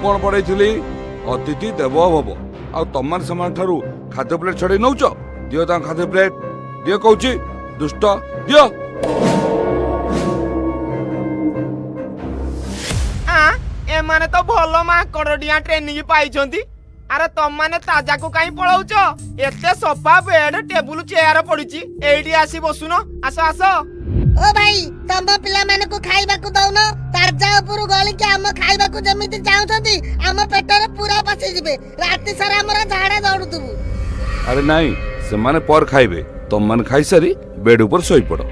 कौन पढ़ाई अतिथि देवो भव आ तमान समान ठारू खाद्य प्लेट छड़े नौच दियो ता खाद्य प्लेट दियो कहूची दुष्ट दियो ए माने तो भलो मा करडिया ट्रेनिंग पाइछंती। अरे तम माने ताजा को काई पळौछ एते सोफा बेड टेबुल चेयर पड़ुची एडी आसी बसुनो आसो आसो। ओ भाई तम पिला माने को खाइबा को दउनो तारजा ऊपर गली के हम खाइबा को जमिति चाहुछंती हम पेटरे पूरा पसी जिबे राती सारा हमरा झाड़ा दौड़ुतबु। अरे नहीं से माने पर खाइबे तुम मन खाई सारी बेड ऊपर सोई पड़ो।